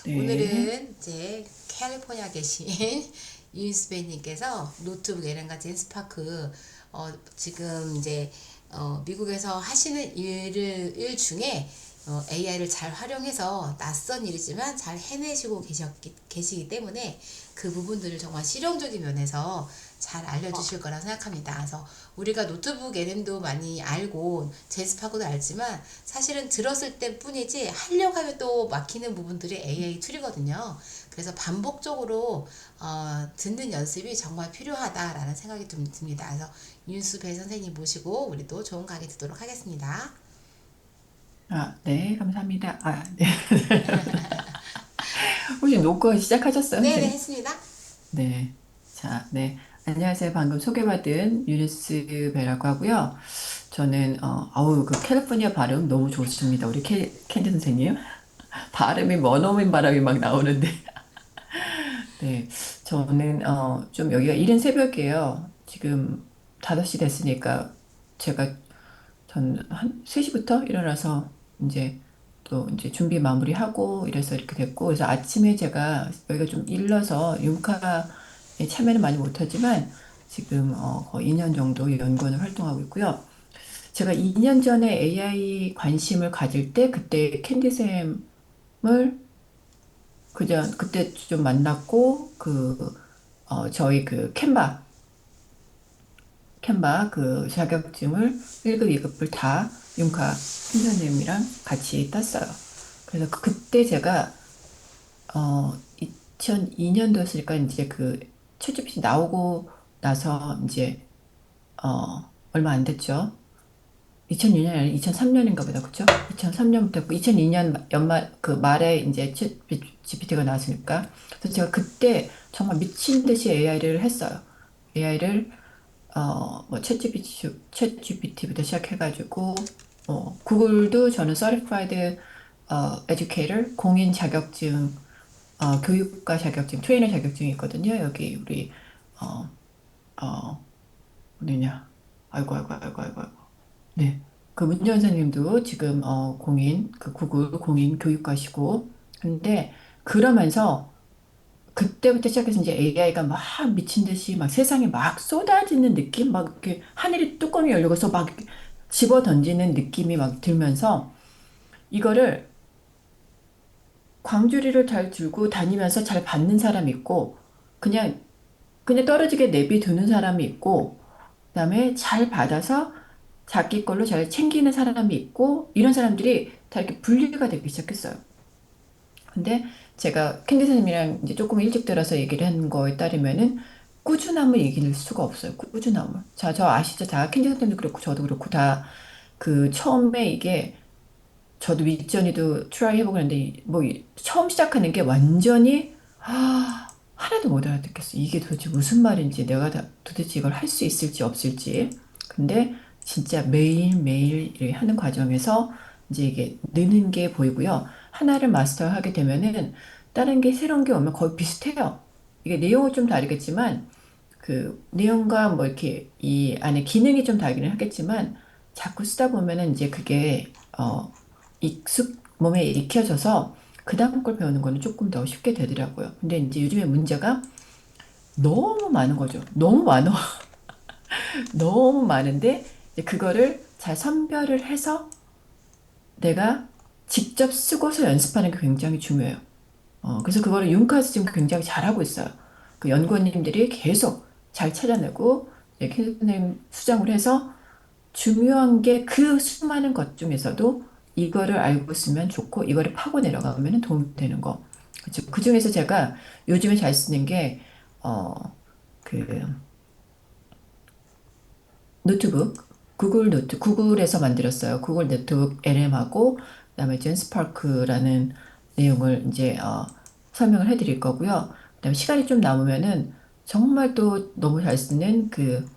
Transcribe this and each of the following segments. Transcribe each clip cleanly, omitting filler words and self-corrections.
네. 오늘은 이제 캘리포니아 계신 유인스페이님께서 노트북 LM과 젠스파크 지금 이제 미국에서 하시는 일 중에 AI를 잘 활용해서 낯선 일이지만 잘 해내시고 계시기 때문에 그 부분들을 정말 실용적인 면에서 잘 알려주실 거라 생각합니다. 그래서 우리가 노트북 LM도 많이 알고 제스파고도 알지만 사실은 들었을 때 뿐이지 하려고 하면 또 막히는 부분들이 AI 툴이거든요. 그래서 반복적으로 듣는 연습이 정말 필요하다라는 생각이 듭니다. 그래서 윤수배 선생님 모시고 우리도 좋은 강의 듣도록 하겠습니다. 네, 감사합니다. 네. 혹시 녹화 시작하셨어요, 네네 선생님? 했습니다. 네. 자, 네. 안녕하세요. 방금 소개받은 유니스 베라고 하고요. 저는, 그 캘리포니아 발음 너무 좋습니다. 우리 캔디 선생님. 발음이 원어민 발음이 막 나오는데. 네. 저는, 좀 여기가 이른 새벽이에요. 지금 5시 됐으니까 제가 전 한 3시부터 일어나서 이제 또 이제 준비 마무리하고 이래서 이렇게 됐고, 그래서 아침에 제가 여기가 좀 일러서 융카에 참여는 많이 못하지만 지금 거의 2년 정도 연구원을 활동하고 있고요. 제가 2년 전에 AI 관심을 가질 때 그때 캔디쌤을 그때 좀 만났고 저희 그 캔바 그 자격증을 1급, 2급을 다 융카 팀장님이랑 같이 땄어요. 그래서 그때 제가 2002년도였으니까 이제 그 챗GPT 나오고 나서 이제 얼마 안 됐죠. 2006년 아니 2003년인가 보다. 그쵸? 2003년부터 2002년 연말 그 말에 이제 챗GPT가 나왔으니까. 그래서 제가 그때 정말 미친 듯이 AI를 했어요. AI를 뭐 챗GPT부터 시작해가지고 구글도 저는 Certified Educator 공인 자격증 교육과 자격증 트레이너 자격증이 있거든요. 여기 우리 어, 어디냐? 아이고. 네. 그 문전 선생님도 지금 공인 그 구글 공인 교육과시고 근데 그러면서 그때부터 시작해서 이제 AI가 막 미친 듯이 막 세상에 막 쏟아지는 느낌? 막 이렇게 하늘이 뚜껑이 열리고서 막 이렇게 집어 던지는 느낌이 막 들면서 이거를 광주리를 잘 들고 다니면서 잘 받는 사람이 있고 그냥 떨어지게 내비두는 사람이 있고 그다음에 잘 받아서 자기 걸로 잘 챙기는 사람이 있고 이런 사람들이 다 이렇게 분리가 되기 시작했어요. 근데 제가 캔디 선생님이랑 이제 조금 일찍 들어서 얘기를 한 거에 따르면은 꾸준함을 이길 수가 없어요. 꾸준함을. 자, 저 아시죠? 다 캔디 선생님도 그렇고 저도 그렇고 다 그 처음에 이게 저도 윗전이도 트라이 해보고 했는데 처음 시작하는 게 완전히 하나도 못 알아듣겠어. 이게 도대체 무슨 말인지 내가 도대체 이걸 할 수 있을지 없을지. 근데 진짜 매일매일 이렇게 하는 과정에서 이제 이게 느는 게 보이고요. 하나를 마스터하게 되면은 다른 게 새로운 게 오면 거의 비슷해요. 이게 내용은 좀 다르겠지만 그 내용과 뭐 이렇게 이 안에 기능이 좀 다르기는 하겠지만 자꾸 쓰다 보면은 이제 그게 몸에 익혀져서 그 다음 걸 배우는 거는 조금 더 쉽게 되더라고요. 근데 이제 요즘에 문제가 너무 많은 거죠. 너무 많아. 너무 많은데 이제 그거를 잘 선별을 해서 내가 직접 쓰고서 연습하는 게 굉장히 중요해요. 그래서 그거를 윤카스 지금 굉장히 잘하고 있어요. 그 연구원님들이 계속 잘 찾아내고 선생님 수정을 해서 중요한 게 그 수많은 것 중에서도 이거를 알고 쓰면 좋고 이거를 파고 내려가면 도움이 되는 거. 그렇죠. 그 중에서 제가 요즘에 잘 쓰는 게 그 노트북 구글에서 만들었어요. 구글 노트북 LM하고 그다음에 젠스파크라는 내용을 이제 설명을 해드릴 거고요. 그다음에 시간이 좀 남으면은 정말 또 너무 잘 쓰는 그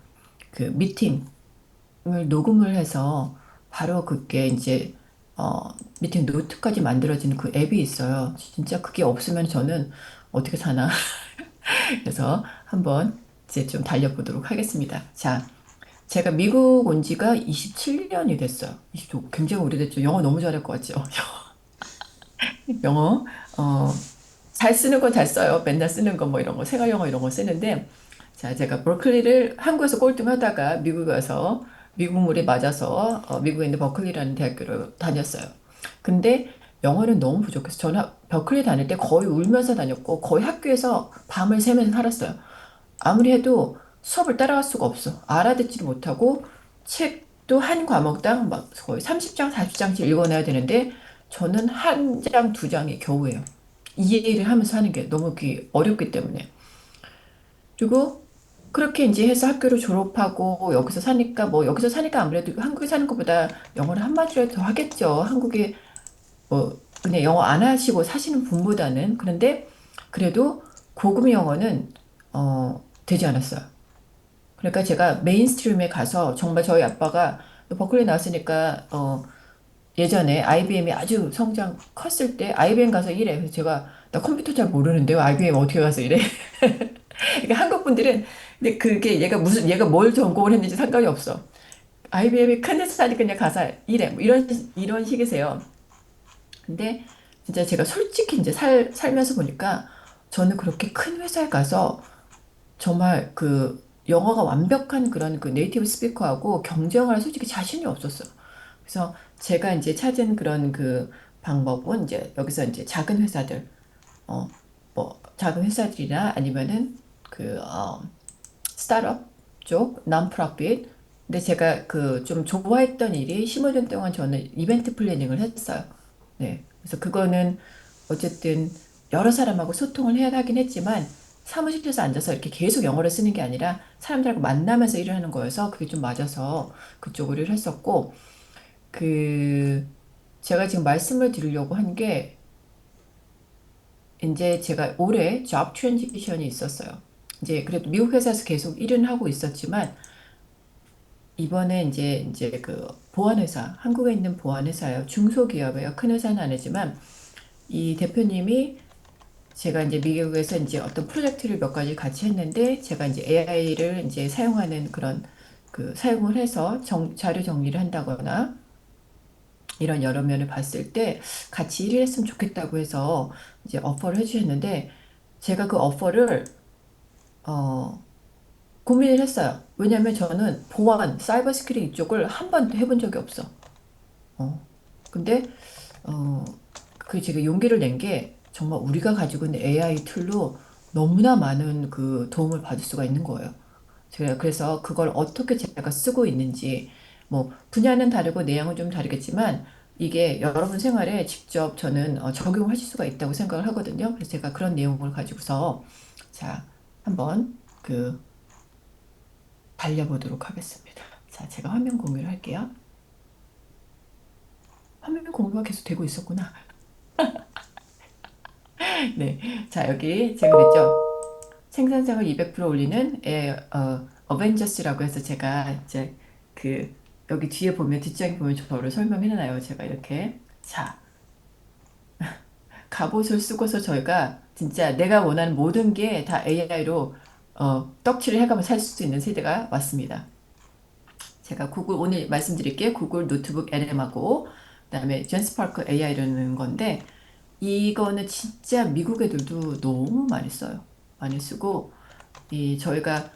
미팅을 녹음을 해서 바로 그게 이제 미팅 노트까지 만들어지는 그 앱이 있어요. 진짜 그게 없으면 저는 어떻게 사나. 그래서 한번 이제 좀 달려보도록 하겠습니다. 자, 제가 미국 온 지가 27년이 됐어요. 굉장히 오래됐죠. 영어 너무 잘할 것 같죠? 영어. 어, 잘 쓰는 건 잘 써요. 맨날 쓰는 거 뭐 이런 거, 생활 영어 이런 거 쓰는데, 자, 제가 버클리를 한국에서 꼴등하다가 미국에 와서 미국 물에 맞아서 미국에 있는 버클리라는 대학교를 다녔어요. 근데 영어는 너무 부족해서 저는 버클리 다닐 때 거의 울면서 다녔고 거의 학교에서 밤을 새면서 살았어요. 아무리 해도 수업을 따라갈 수가 없어. 알아듣지도 못하고 책도 한 과목당 막 거의 30장, 40장씩 읽어내야 되는데 저는 한 장, 두 장이 겨우예요. 이해를 하면서 하는 게 너무 어렵기 때문에. 그리고 그렇게 이제 해서 학교를 졸업하고 여기서 사니까 뭐 여기서 사니까 아무래도 한국에 사는 것보다 영어를 한마디라도 더 하겠죠. 한국에 뭐 그냥 영어 안 하시고 사시는 분보다는. 그런데 그래도 고급 영어는 되지 않았어요. 그러니까 제가 메인스트림에 가서 정말 저희 아빠가 너 버클리 나왔으니까 예전에 IBM이 아주 성장 컸을 때 IBM 가서 일해. 그래서 제가 나 컴퓨터 잘 모르는데요. IBM 어떻게 가서 일해? 그러니까 한국 분들은 근데 그게 얘가 뭘 전공을 했는지 상관이 없어. IBM이 큰 회사니까 그냥 가서 일해. 뭐 이런 식이세요. 근데 진짜 제가 솔직히 이제 살면서 보니까 저는 그렇게 큰 회사에 가서 정말 그 영어가 완벽한 그런 그 네이티브 스피커하고 경쟁을 할 솔직히 자신이 없었어요. 그래서 제가 이제 찾은 그런 그 방법은 이제 여기서 이제 작은 회사들, 뭐 작은 회사들이나 아니면은 그 스타트업 쪽, non-profit. 근데 제가 그 좀 좋아했던 일이 15년 동안 저는 이벤트 플래닝을 했어요. 네. 그래서 그거는 어쨌든 여러 사람하고 소통을 해야 하긴 했지만 사무실에서 앉아서 이렇게 계속 영어를 쓰는 게 아니라 사람들하고 만나면서 일을 하는 거여서 그게 좀 맞아서 그쪽으로 일을 했었고 그 제가 지금 말씀을 드리려고 한 게 이제 제가 올해 잡 트랜지션이 있었어요. 이제 그래도 미국 회사에서 계속 일은 하고 있었지만 이번에 이제 그 보안회사, 한국에 있는 보안회사예요. 중소기업이에요. 큰 회사는 아니지만 이 대표님이 제가 이제 미국에서 이제 어떤 프로젝트를 몇 가지 같이 했는데 제가 이제 AI를 이제 사용하는 그런 그 사용을 해서 자료 정리를 한다거나 이런 여러 면을 봤을 때 같이 일을 했으면 좋겠다고 해서 이제 오퍼를 해주셨는데 제가 그 오퍼를 어 고민을 했어요. 왜냐하면 저는 보안, 사이버 시큐리티 이쪽을 한 번도 해본 적이 없어. 어. 근데 어, 그 제가 용기를 낸 게 정말 우리가 가지고 있는 AI 툴로 너무나 많은 그 도움을 받을 수가 있는 거예요. 제가 그래서 그걸 어떻게 제가 쓰고 있는지 뭐 분야는 다르고 내용은 좀 다르겠지만 이게 여러분 생활에 직접 저는 적용하실 수가 있다고 생각을 하거든요. 그래서 제가 그런 내용을 가지고서 자 한번 그 달려보도록 하겠습니다. 자, 제가 화면 공유를 할게요. 화면 공유가 계속 되고 있었구나. 네. 자, 여기 제가 그랬죠. 생산성을 200% 올리는 어벤져스라고 해서 제가 이제 그 여기 뒤에 보면 뒷장에 보면 저를 설명해놔요. 제가 이렇게 자 갑옷을 쓰고서 저희가 진짜 내가 원하는 모든 게 다 AI로 떡칠을 해가면 살 수 있는 세대가 왔습니다. 제가 구글 오늘 말씀드릴게 구글 노트북 LM하고 그다음에 젠스파크 AI라는 건데 이거는 진짜 미국 애들도 너무 많이 써요. 많이 쓰고 이 저희가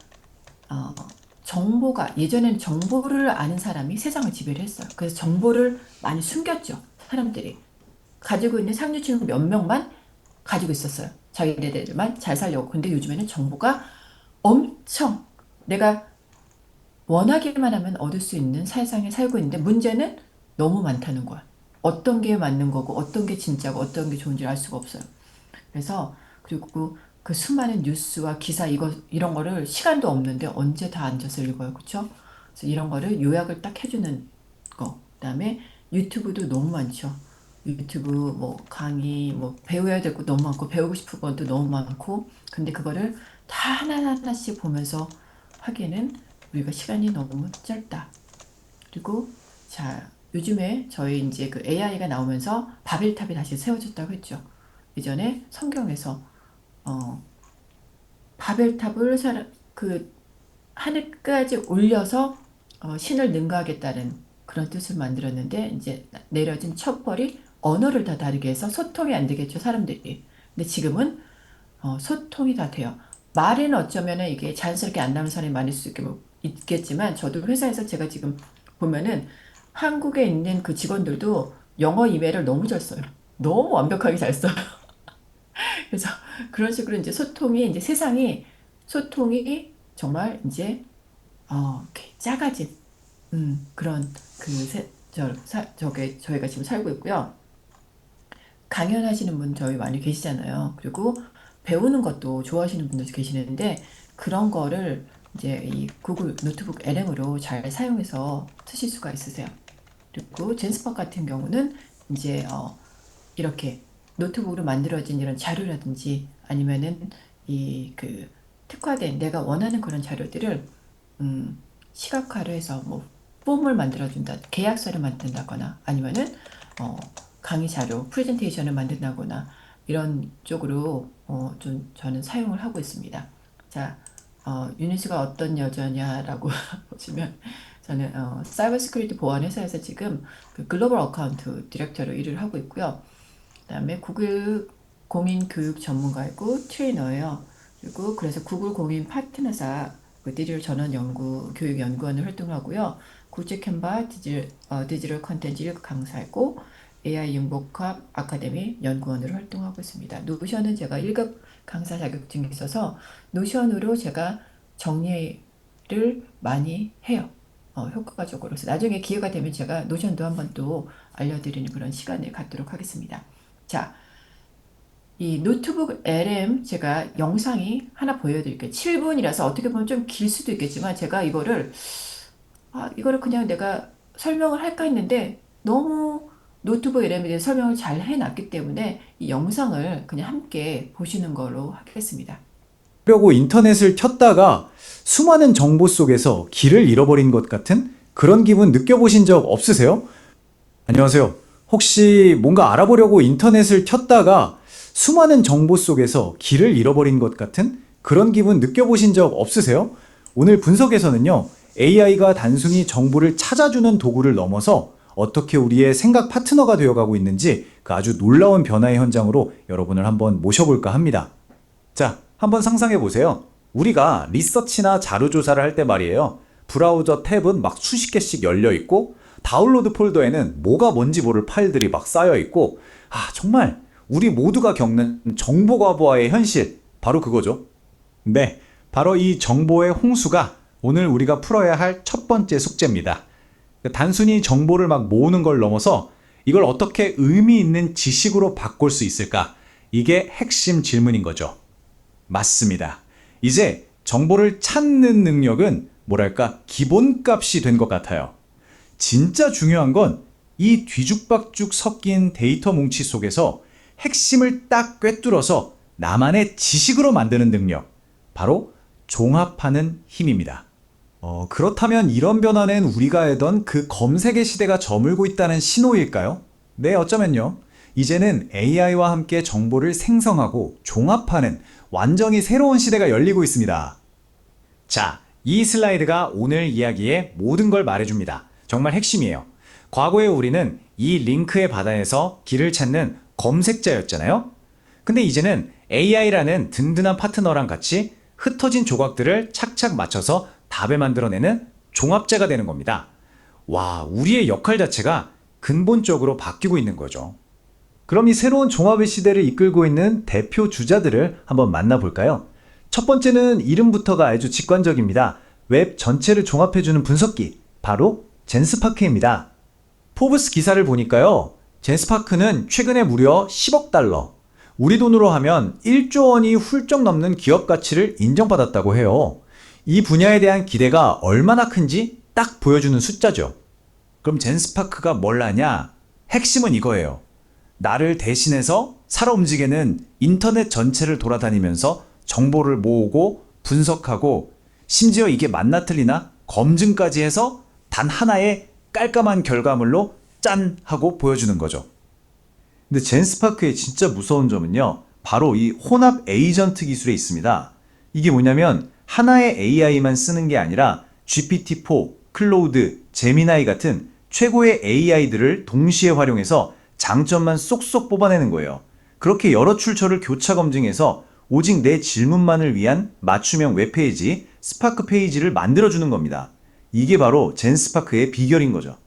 어, 정보가 예전에는 정보를 아는 사람이 세상을 지배를 했어요. 그래서 정보를 많이 숨겼죠. 사람들이 가지고 있는 상류층 몇 명만 가지고 있었어요. 자기네들만 잘 살려고. 근데 요즘에는 정보가 엄청 내가 원하기만 하면 얻을 수 있는 세상에 살고 있는데 문제는 너무 많다는 거야. 어떤 게 맞는 거고 어떤 게 진짜고 어떤 게 좋은지 알 수가 없어요. 그래서 그리고 그 수많은 뉴스와 기사 이런 거를 시간도 없는데 언제 다 앉아서 읽어요. 그쵸? 그래서 이런 거를 요약을 딱 해주는 거. 그다음에 유튜브도 너무 많죠. 유튜브 뭐 강의 뭐 배워야 될 거 너무 많고 배우고 싶은 것도 너무 많고 근데 그거를 다 하나하나씩 보면서 하기에는 우리가 시간이 너무 짧다. 그리고 자 요즘에 저희 이제 그 AI가 나오면서 바벨탑이 다시 세워졌다고 했죠. 예전에 성경에서 어, 바벨탑을 그 하늘까지 올려서 신을 능가하겠다는 그런 뜻을 만들었는데 이제 내려진 첫 벌이 언어를 다 다르게 해서 소통이 안 되겠죠, 사람들이. 근데 지금은 소통이 다 돼요. 말에는 어쩌면은 이게 자연스럽게 안 나오는 사람이 많을 수 있겠지만, 저도 회사에서 제가 지금 보면은 한국에 있는 그 직원들도 영어 이메일을 너무 잘 써요. 너무 완벽하게 잘 써요. 그래서 그런 식으로 이제 이제 세상이, 소통이 정말 이제, 이렇게 작아진, 그런 저희가 지금 살고 있고요. 강연하시는 분 저희 많이 계시잖아요. 그리고 배우는 것도 좋아하시는 분들 계시는데 그런 거를 이제 이 구글 노트북 LM으로 잘 사용해서 쓰실 수가 있으세요. 그리고 젠스팟 같은 경우는 이제 이렇게 노트북으로 만들어진 이런 자료라든지 아니면은 이 특화된 내가 원하는 그런 자료들을 시각화로 해서 뭐 폼을 만들어준다, 계약서를 만든다거나 아니면은 어, 강의 자료, 프레젠테이션을 만든다거나 이런 쪽으로 좀 저는 사용을 하고 있습니다. 자, 유니스가 어떤 여자냐라고 보시면 저는 사이버 시큐리티 보안 회사에서 지금 그 글로벌 어카운트 디렉터로 일을 하고 있고요. 그다음에 구글 공인 교육 전문가이고 트레이너예요. 그리고 그래서 구글 공인 파트너사 그 디지털 전원 교육 연구원을 활동하고요. 국제 캔바 디지털 컨텐츠 1급 강사이고 AI 융복합 아카데미 연구원으로 활동하고 있습니다. 노션은 제가 1급 강사 자격증이 있어서 노션으로 제가 정리를 많이 해요. 효과적으로. 그래서 나중에 기회가 되면 제가 노션도 한번 또 알려드리는 그런 시간을 갖도록 하겠습니다. 자, 이 노트북 LM 제가 영상이 하나 보여드릴게요. 7분이라서 어떻게 보면 좀 길 수도 있겠지만 제가 이거를 그냥 내가 설명을 할까 했는데 너무 노트북 LM에 대해서 설명을 잘 해놨기 때문에 이 영상을 그냥 함께 보시는 걸로 하겠습니다. 하려고 인터넷을 켰다가 수많은 정보 속에서 길을 잃어버린 것 같은 그런 기분 느껴보신 적 없으세요? 안녕하세요. 혹시 뭔가 알아보려고 인터넷을 켰다가 수많은 정보 속에서 길을 잃어버린 것 같은 그런 기분 느껴보신 적 없으세요? 오늘 분석에서는요, AI가 단순히 정보를 찾아주는 도구를 넘어서 어떻게 우리의 생각 파트너가 되어가고 있는지 그 아주 놀라운 변화의 현장으로 여러분을 한번 모셔볼까 합니다. 자, 한번 상상해 보세요. 우리가 리서치나 자료 조사를 할 때 말이에요. 브라우저 탭은 막 수십 개씩 열려 있고 다운로드 폴더에는 뭐가 뭔지 모를 파일들이 막 쌓여 있고 정말 우리 모두가 겪는 정보 과부하의 현실, 바로 그거죠. 네, 바로 이 정보의 홍수가 오늘 우리가 풀어야 할 첫 번째 숙제입니다. 단순히 정보를 막 모으는 걸 넘어서 이걸 어떻게 의미 있는 지식으로 바꿀 수 있을까? 이게 핵심 질문인 거죠. 맞습니다. 이제 정보를 찾는 능력은 뭐랄까 기본값이 된 것 같아요. 진짜 중요한 건 이 뒤죽박죽 섞인 데이터 뭉치 속에서 핵심을 딱 꿰뚫어서 나만의 지식으로 만드는 능력, 바로 종합하는 힘입니다. 그렇다면 이런 변화는 우리가 알던 그 검색의 시대가 저물고 있다는 신호일까요? 네, 어쩌면요. 이제는 AI와 함께 정보를 생성하고 종합하는 완전히 새로운 시대가 열리고 있습니다. 자, 이 슬라이드가 오늘 이야기의 모든 걸 말해줍니다. 정말 핵심이에요. 과거에 우리는 이 링크의 바다에서 길을 찾는 검색자였잖아요. 근데 이제는 AI라는 든든한 파트너랑 같이 흩어진 조각들을 착착 맞춰서 답을 만들어내는 종합자가 되는 겁니다. 와, 우리의 역할 자체가 근본적으로 바뀌고 있는 거죠. 그럼 이 새로운 종합의 시대를 이끌고 있는 대표 주자들을 한번 만나볼까요? 첫 번째는 이름부터가 아주 직관적입니다. 웹 전체를 종합해주는 분석기, 바로 젠스파크입니다. 포브스 기사를 보니까요, 젠스파크는 최근에 무려 10억 달러, 우리 돈으로 하면 1조 원이 훌쩍 넘는 기업 가치를 인정받았다고 해요. 이 분야에 대한 기대가 얼마나 큰지 딱 보여주는 숫자죠. 그럼 젠스파크가 뭘 하냐? 핵심은 이거예요. 나를 대신해서 살아 움직이는 인터넷 전체를 돌아다니면서 정보를 모으고 분석하고 심지어 이게 맞나 틀리나 검증까지 해서 단 하나의 깔끔한 결과물로 짠! 하고 보여주는 거죠. 근데 젠스파크의 진짜 무서운 점은요, 바로 이 혼합 에이전트 기술에 있습니다. 이게 뭐냐면 하나의 AI만 쓰는 게 아니라 GPT-4, 클로우드, 제미나이 같은 최고의 AI들을 동시에 활용해서 장점만 쏙쏙 뽑아내는 거예요. 그렇게 여러 출처를 교차 검증해서 오직 내 질문만을 위한 맞춤형 웹페이지, 스파크 페이지를 만들어주는 겁니다. 이게 바로 젠스파크의 비결인 거죠.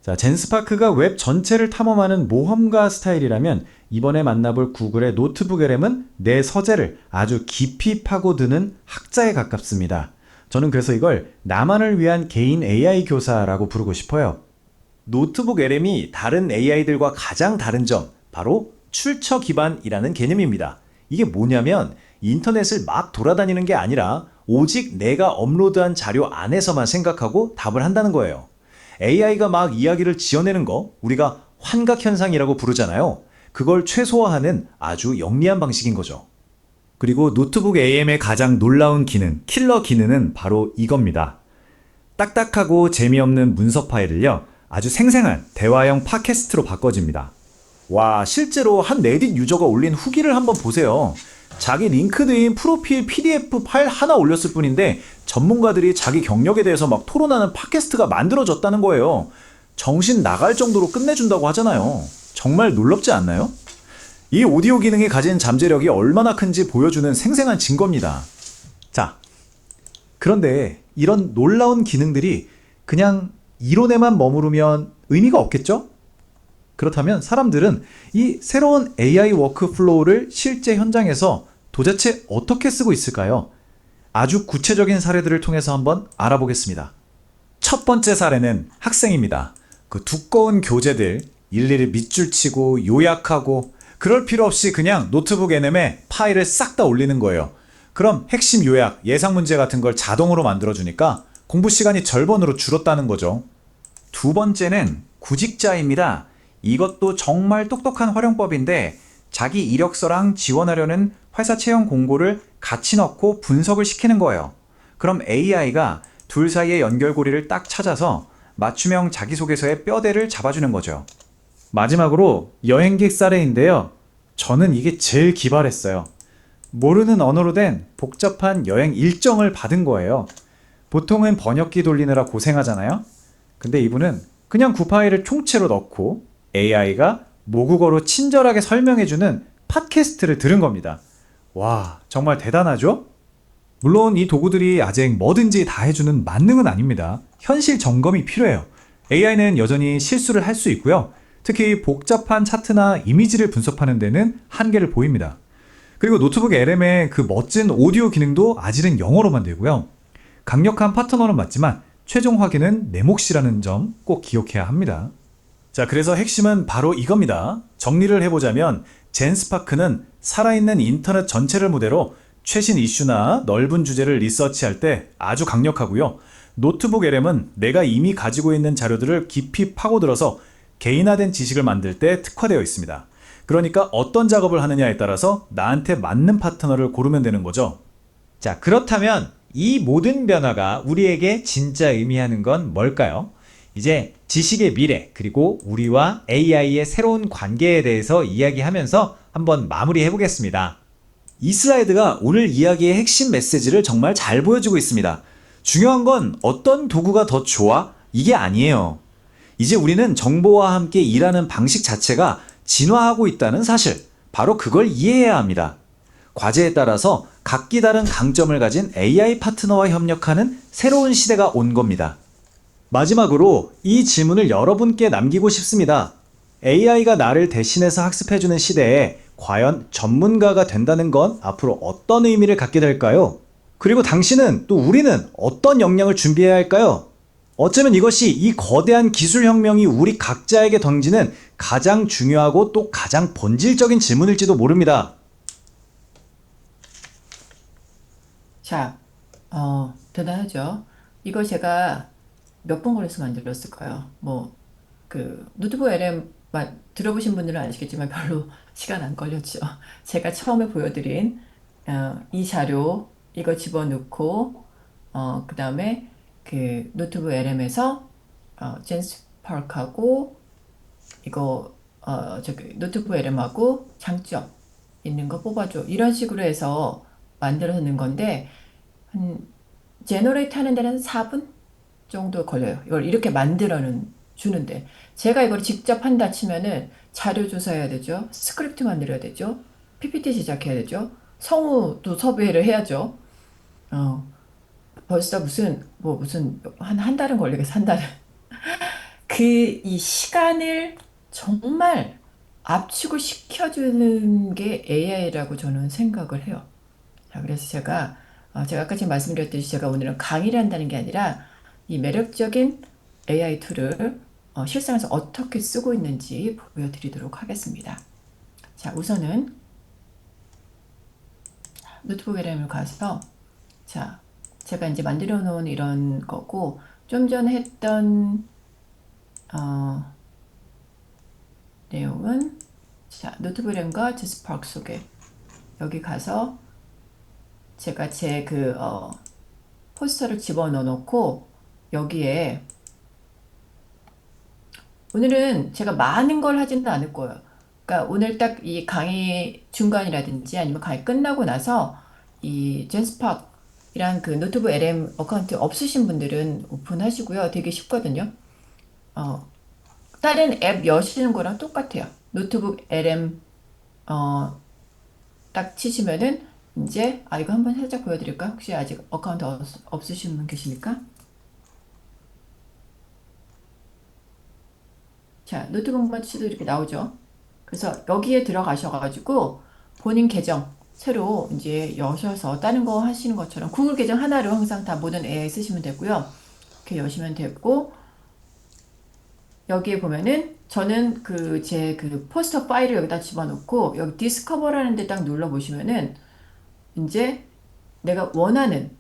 자, 젠스파크가 웹 전체를 탐험하는 모험가 스타일이라면 이번에 만나볼 구글의 노트북 LM은 내 서재를 아주 깊이 파고드는 학자에 가깝습니다. 저는 그래서 이걸 나만을 위한 개인 AI 교사라고 부르고 싶어요. 노트북 LM이 다른 AI들과 가장 다른 점, 바로 출처 기반이라는 개념입니다. 이게 뭐냐면 인터넷을 막 돌아다니는 게 아니라 오직 내가 업로드한 자료 안에서만 생각하고 답을 한다는 거예요. AI가 막 이야기를 지어내는 거 우리가 환각현상이라고 부르잖아요. 그걸 최소화하는 아주 영리한 방식인 거죠. 그리고 노트북 AM의 가장 놀라운 기능, 킬러 기능은 바로 이겁니다. 딱딱하고 재미없는 문서 파일을요, 아주 생생한 대화형 팟캐스트로 바꿔줍니다. 와, 실제로 한 레딧 유저가 올린 후기를 한번 보세요. 자기 링크드인 프로필 PDF 파일 하나 올렸을 뿐인데 전문가들이 자기 경력에 대해서 막 토론하는 팟캐스트가 만들어졌다는 거예요. 정신 나갈 정도로 끝내준다고 하잖아요. 정말 놀랍지 않나요? 이 오디오 기능이 가진 잠재력이 얼마나 큰지 보여주는 생생한 증거입니다. 자, 그런데 이런 놀라운 기능들이 그냥 이론에만 머무르면 의미가 없겠죠? 그렇다면 사람들은 이 새로운 AI 워크플로우를 실제 현장에서 도대체 어떻게 쓰고 있을까요? 아주 구체적인 사례들을 통해서 한번 알아보겠습니다. 첫 번째 사례는 학생입니다. 그 두꺼운 교재들 일일이 밑줄 치고 요약하고 그럴 필요 없이 그냥 노트북 NM에 파일을 싹 다 올리는 거예요. 그럼 핵심 요약, 예상 문제 같은 걸 자동으로 만들어주니까 공부 시간이 절반으로 줄었다는 거죠. 두 번째는 구직자입니다. 이것도 정말 똑똑한 활용법인데 자기 이력서랑 지원하려는 회사 채용 공고를 같이 넣고 분석을 시키는 거예요. 그럼 AI가 둘 사이의 연결고리를 딱 찾아서 맞춤형 자기소개서의 뼈대를 잡아주는 거죠. 마지막으로 여행객 사례인데요. 저는 이게 제일 기발했어요. 모르는 언어로 된 복잡한 여행 일정을 받은 거예요. 보통은 번역기 돌리느라 고생하잖아요. 근데 이분은 그냥 구 파일을 총체로 넣고 AI가 모국어로 친절하게 설명해주는 팟캐스트를 들은 겁니다. 와, 정말 대단하죠? 물론 이 도구들이 아직 뭐든지 다 해주는 만능은 아닙니다. 현실 점검이 필요해요. AI는 여전히 실수를 할 수 있고요. 특히 복잡한 차트나 이미지를 분석하는 데는 한계를 보입니다. 그리고 노트북 LM의 그 멋진 오디오 기능도 아직은 영어로만 되고요. 강력한 파트너는 맞지만 최종 확인은 내 몫이라는 점 꼭 기억해야 합니다. 자, 그래서 핵심은 바로 이겁니다. 정리를 해보자면 젠스파크는 살아있는 인터넷 전체를 무대로 최신 이슈나 넓은 주제를 리서치할 때 아주 강력하고요. 노트북 LM은 내가 이미 가지고 있는 자료들을 깊이 파고들어서 개인화된 지식을 만들 때 특화되어 있습니다. 그러니까 어떤 작업을 하느냐에 따라서 나한테 맞는 파트너를 고르면 되는 거죠. 자, 그렇다면 이 모든 변화가 우리에게 진짜 의미하는 건 뭘까요? 이제 지식의 미래, 그리고 우리와 AI의 새로운 관계에 대해서 이야기하면서 한번 마무리해 보겠습니다. 이 슬라이드가 오늘 이야기의 핵심 메시지를 정말 잘 보여주고 있습니다. 중요한 건 어떤 도구가 더 좋아? 이게 아니에요. 이제 우리는 정보와 함께 일하는 방식 자체가 진화하고 있다는 사실, 바로 그걸 이해해야 합니다. 과제에 따라서 각기 다른 강점을 가진 AI 파트너와 협력하는 새로운 시대가 온 겁니다. 마지막으로 이 질문을 여러분께 남기고 싶습니다. AI가 나를 대신해서 학습해주는 시대에 과연 전문가가 된다는 건 앞으로 어떤 의미를 갖게 될까요? 그리고 당신은 또 우리는 어떤 역량을 준비해야 할까요? 어쩌면 이것이 이 거대한 기술혁명이 우리 각자에게 던지는 가장 중요하고 또 가장 본질적인 질문일지도 모릅니다. 자, 대단하죠. 이거 제가 몇 번 걸려서 만들었을까요? 노트북 LM 들어보신 분들은 아시겠지만 별로 시간 안 걸렸죠. 제가 처음에 보여드린 이 자료, 이거 집어넣고, 그 다음에 그 노트북 LM에서 젠스파크하고 이거 노트북 LM하고 장점 있는 거 뽑아줘. 이런 식으로 해서 만들어내는 건데 한 제너레이트 하는 데는 4분 정도 걸려요. 이걸 이렇게 만들어는 주는데 제가 이걸 직접 한다 치면은 자료 조사해야 되죠. 스크립트 만들어야 되죠. PPT 제작해야 되죠. 성우도 섭외를 해야죠. 어, 벌써 무슨 한 달은 걸리겠어, 한 달은. 이 시간을 정말 압축을 시켜주는 게 AI라고 저는 생각을 해요. 자, 그래서 제가 아까 지금 말씀드렸듯이 제가 오늘은 강의를 한다는 게 아니라 이 매력적인 AI 툴을 실생활에서 어떻게 쓰고 있는지 보여드리도록 하겠습니다. 자, 우선은 노트북 LM을 가서, 자, 제가 이제 만들어 놓은 이런 거고, 좀 전에 했던, 어, 내용은, 자, 노트북 LM과 제스파크 속에, 여기 가서 제가 포스터를 집어넣어 놓고, 여기에, 오늘은 제가 많은 걸 하지는 않을 거예요. 그러니까 오늘 딱 이 강의 중간이라든지 아니면 강의 끝나고 나서 이 젠스팍이란 그 노트북 LM 어카운트 없으신 분들은 오픈하시고요. 되게 쉽거든요. 어, 다른 앱 여시는 거랑 똑같아요. 노트북 LM 딱 치시면은 이제 이거 한번 살짝 보여드릴까? 혹시 아직 어카운트 없으신 분 계십니까? 자, 노트북만 치도 이렇게 나오죠. 그래서 여기에 들어가셔가지고 본인 계정 새로 이제 여셔서 다른 거 하시는 것처럼 구글 계정 하나로 항상 다 모든 AI 쓰시면 되고요. 이렇게 여시면 되고 여기에 보면은 저는 제 포스터 파일을 여기다 집어넣고 여기 디스커버라는 데 딱 눌러 보시면은 이제 내가 원하는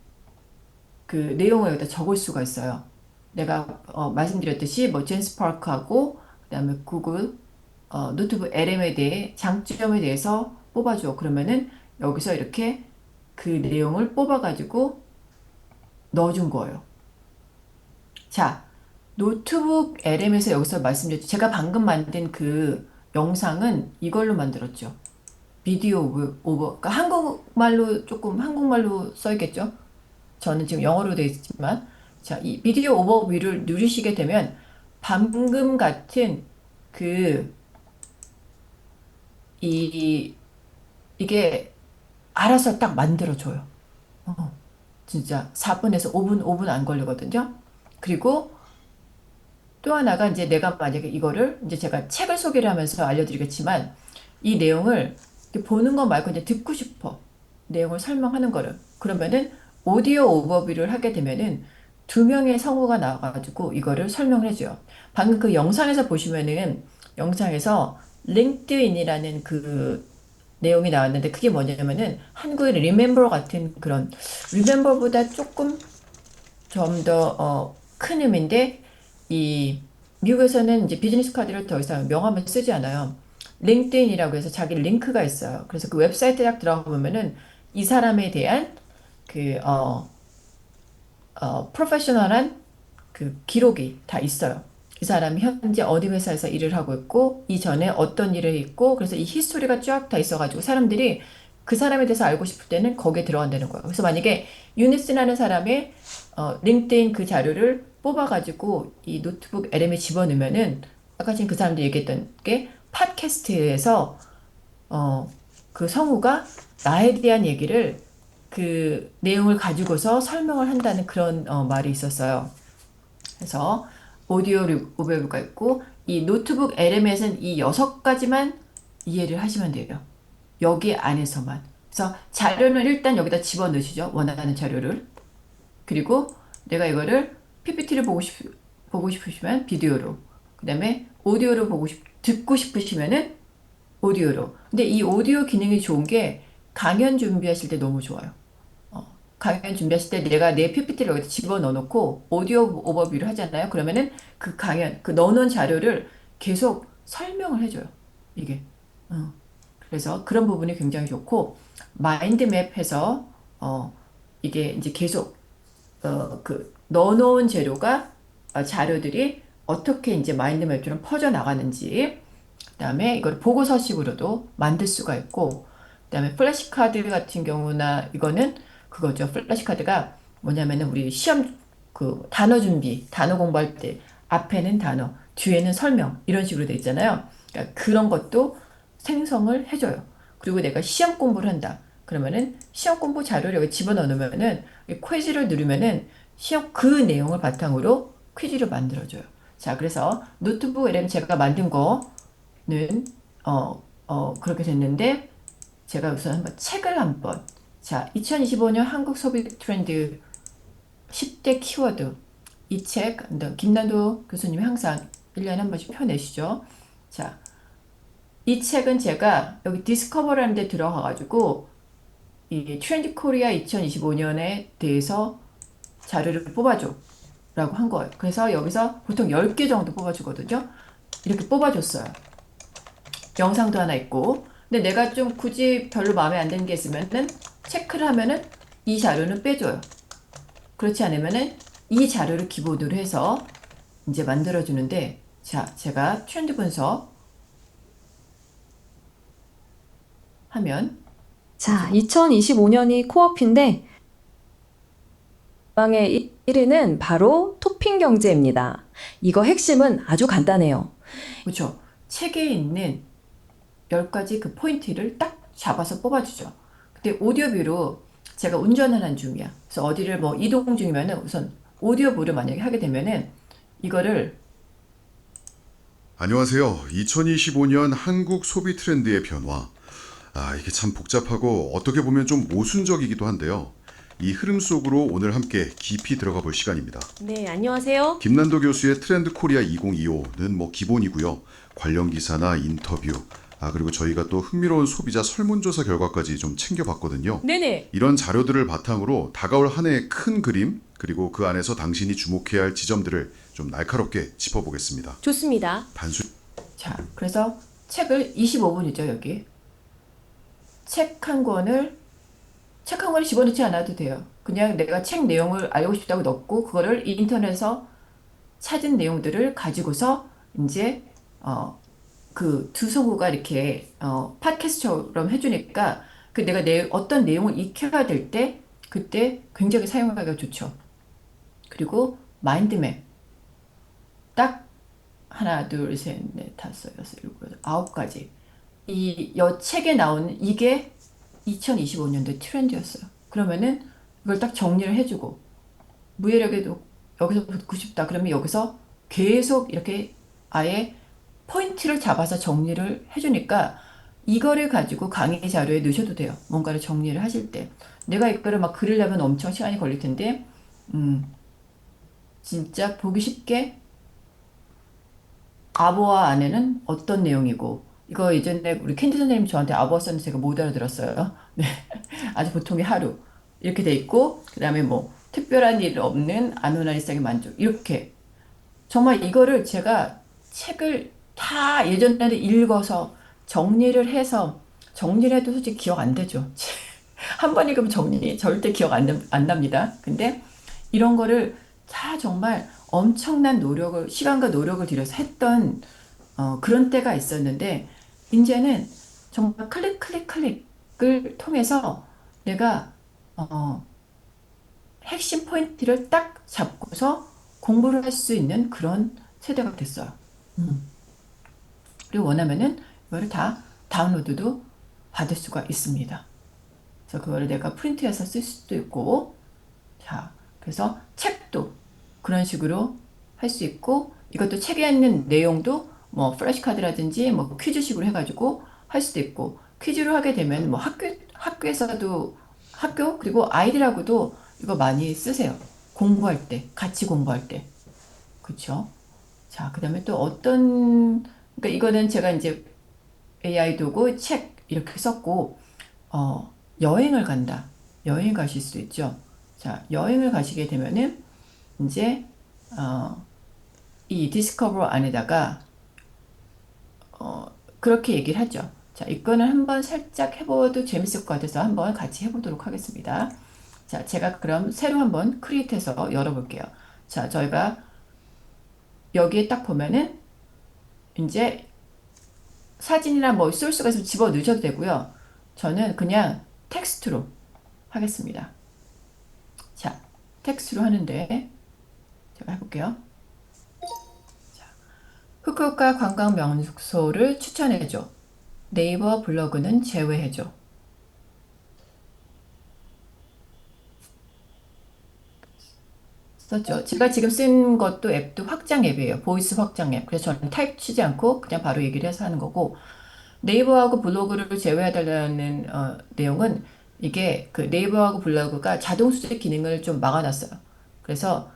그 내용을 여기다 적을 수가 있어요. 내가 말씀드렸듯이 뭐 젠스파크하고 그다음에 구글 노트북 LM에 대해 장점에 대해서 뽑아줘. 그러면은 여기서 이렇게 그 내용을 뽑아가지고 넣어준 거예요. 자, 노트북 LM에서 여기서 말씀드렸죠. 제가 방금 만든 그 영상은 이걸로 만들었죠. 비디오 오버. 그러니까 한국말로 써있겠죠. 저는 지금 영어로 되어 있지만, 자, 이 비디오 오버뷰를 누르시게 되면 방금 같은 그, 이게 알아서 딱 만들어줘요. 어, 진짜 4분에서 5분 안 걸리거든요. 그리고 또 하나가 이제 내가 만약에 이거를 이제 제가 책을 소개를 하면서 알려드리겠지만 이 내용을 이렇게 보는 거 말고 이제 듣고 싶어. 내용을 설명하는 거를. 그러면은 오디오 오버뷰를 하게 되면은 두 명의 성우가 나와가지고 이거를 설명을 해줘요. 방금 그 영상에서 보시면은 영상에서 링크드인이라는 그 내용이 나왔는데 그게 뭐냐면은 한국의 리멤버 같은 그런 리멤버보다 조금 좀 더 큰 의미인데 이 미국에서는 이제 비즈니스 카드를 더 이상 명함을 쓰지 않아요. 링크드인이라고 해서 자기 링크가 있어요. 그래서 그 웹사이트에 딱 들어가 보면은 이 사람에 대한 그 프로페셔널한 그 기록이 다 있어요. 이 사람이 현재 어디 회사에서 일을 하고 있고 이전에 어떤 일을 했고 그래서 이 히스토리가 쫙 다 있어가지고 사람들이 그 사람에 대해서 알고 싶을 때는 거기에 들어간다는 거예요. 그래서 만약에 유니스라는 사람의 링크드인 그 자료를 뽑아가지고 이 노트북 LM에 집어넣으면은 아까 지금 그 사람들이 얘기했던 게 팟캐스트에서 그 성우가 나에 대한 얘기를 그 내용을 가지고서 설명을 한다는 그런 말이 있었어요. 그래서 오디오 오버뷰가 있고 이 노트북 LM에서는 이 6가지만 이해를 하시면 돼요. 여기 안에서만. 그래서 자료는 일단 여기다 집어넣으시죠. 원하는 자료를. 그리고 내가 이거를 PPT를 보고 싶으시면 비디오로. 그 다음에 오디오로 듣고 싶으시면은 오디오로. 근데 이 오디오 기능이 좋은 게 강연 준비하실 때 너무 좋아요. 강연 준비하실 때 내가 내 PPT를 여기다 집어넣어 놓고 오디오 오버뷰를 하잖아요. 그러면은 그 강연, 그 넣어놓은 자료를 계속 설명을 해줘요. 이게. 어. 그래서 그런 부분이 굉장히 좋고, 마인드맵 해서, 이게 이제 계속, 넣어놓은 자료들이 어떻게 이제 마인드맵처럼 퍼져나가는지, 그 다음에 이걸 보고서식으로도 만들 수가 있고, 그 다음에 플래시카드 같은 경우나 이거는 그거죠. 플래시카드가 뭐냐면은 우리 시험 단어 공부할 때 앞에는 단어, 뒤에는 설명 이런 식으로 돼 있잖아요. 그러니까 그런 것도 생성을 해줘요. 그리고 내가 시험 공부를 한다. 그러면은 시험 공부 자료를 여기 집어넣어 놓으면은 이 퀴즈를 누르면은 시험 그 내용을 바탕으로 퀴즈를 만들어줘요. 자, 그래서 노트북 LM 제가 만든 거는 그렇게 됐는데 제가 우선 한번 책을 한번 자, 2025년 한국 소비 트렌드 10대 키워드 이 책, 김난도 교수님이 항상 1년에 한 번씩 펴내시죠. 자, 이 책은 제가 여기 디스커버라는 데 들어가가지고 이 트렌드 코리아 2025년에 대해서 자료를 뽑아줘 라고 한 거예요. 그래서 여기서 보통 10개 정도 뽑아주거든요. 이렇게 뽑아줬어요. 영상도 하나 있고. 근데 내가 좀 굳이 별로 마음에 안 드는 게 있으면은 체크를 하면은 이 자료는 빼줘요. 그렇지 않으면은 이 자료를 기본으로 해서 이제 만들어주는데, 자, 제가 트렌드 분석 하면, 자, 2025년이 코앞인데 방의 1위는 바로 토핑 경제입니다. 이거 핵심은 아주 간단해요. 그렇죠. 책에 있는 10가지 그 포인트를 딱 잡아서 뽑아주죠. 근데 오디오뷰로 제가 운전을 하는 중이야. 그래서 어디를 뭐 이동 중이면은 우선 오디오뷰를 만약에 하게 되면은 이거를 안녕하세요. 2025년 한국 소비 트렌드의 변화. 이게 참 복잡하고 어떻게 보면 좀 모순적이기도 한데요. 이 흐름 속으로 오늘 함께 깊이 들어가 볼 시간입니다. 네, 안녕하세요. 김난도 교수의 트렌드 코리아 2025는 뭐 기본이고요. 관련 기사나 인터뷰, 그리고 저희가 또 흥미로운 소비자 설문조사 결과까지 좀 챙겨봤거든요. 네네. 이런 자료들을 바탕으로 다가올 한 해의 큰 그림, 그리고 그 안에서 당신이 주목해야 할 지점들을 좀 날카롭게 짚어보겠습니다. 좋습니다. 단순 자, 그래서 책을 25분이죠, 여기. 책 한 권을 집어넣지 않아도 돼요. 그냥 내가 책 내용을 알고 싶다고 넣고 그거를 인터넷에서 찾은 내용들을 가지고서 이제 그 두 성우가 이렇게 팟캐스트처럼 해주니까 그 내가 어떤 내용을 익혀야 될 때 그때 굉장히 사용하기가 좋죠. 그리고 마인드맵 딱 하나, 둘, 셋, 넷, 다섯, 여섯, 일곱, 여덟, 9가지. 이 책에 나오는 이게 2025년도 트렌드였어요. 그러면은 이걸 딱 정리를 해주고 무예력에도 여기서 붙고 싶다. 그러면 여기서 계속 이렇게 아예 포인트를 잡아서 정리를 해주니까 이거를 가지고 강의 자료에 넣으셔도 돼요. 뭔가를 정리를 하실 때. 내가 이거를 막 그리려면 엄청 시간이 걸릴 텐데, 진짜 보기 쉽게 아보아 안에는 어떤 내용이고, 이거 예전에 우리 캔디 선생님 저한테 아보아 썼는데 제가 못 알아들었어요. 네. 아주 보통의 하루. 이렇게 돼 있고, 그 다음에 뭐, 특별한 일 없는 아노나 일상의 만족. 이렇게. 정말 이거를 제가 책을 다 예전에 읽어서 정리를 해서, 정리를 해도 솔직히 기억 안 되죠. 한 번 읽으면 절대 기억 안 납니다. 근데 이런 거를 다 정말 엄청난 노력을, 시간과 노력을 들여서 했던 그런 때가 있었는데, 이제는 정말 클릭을 통해서 내가 핵심 포인트를 딱 잡고서 공부를 할 수 있는 그런 세대가 됐어요. 그리고 원하면은 이거를 다 다운로드도 받을 수가 있습니다. 그래서 그거를 내가 프린트해서 쓸 수도 있고, 자, 그래서 책도 그런 식으로 할 수 있고, 이것도 책에 있는 내용도 뭐 플래시카드라든지 뭐 퀴즈식으로 해가지고 할 수도 있고, 퀴즈로 하게 되면 뭐 학교에서도 그리고 아이들하고도 이거 많이 쓰세요. 공부할 때, 같이 공부할 때. 그쵸? 자, 그 다음에 또 그러니까 이거는 제가 이제 AI 도구, 책 이렇게 썼고, 여행을 간다. 여행 가실 수 있죠. 자, 여행을 가시게 되면은 이제 이 디스커버 안에다가 그렇게 얘기를 하죠. 자, 이거는 한번 살짝 해봐도 재밌을 것 같아서 한번 같이 해보도록 하겠습니다. 자, 제가 그럼 새로 한번 크리에이트해서 열어볼게요. 자, 저희가 여기에 딱 보면은 이제 사진이나 뭐 소스가 있으면 집어 넣으셔도 되고요. 저는 그냥 텍스트로 하겠습니다. 자, 텍스트로 하는데 제가 해볼게요. 자, 후쿠오카 관광 명소를 추천해줘. 네이버 블로그는 제외해줘. 썼죠. 제가 지금 쓴 것도 앱도 확장 앱이에요. 보이스 확장 앱. 그래서 저는 타입 치지 않고 그냥 바로 얘기를 해서 하는 거고, 네이버하고 블로그를 제외해달라는 내용은 이게 그 네이버하고 블로그가 자동 수집 기능을 좀 막아놨어요. 그래서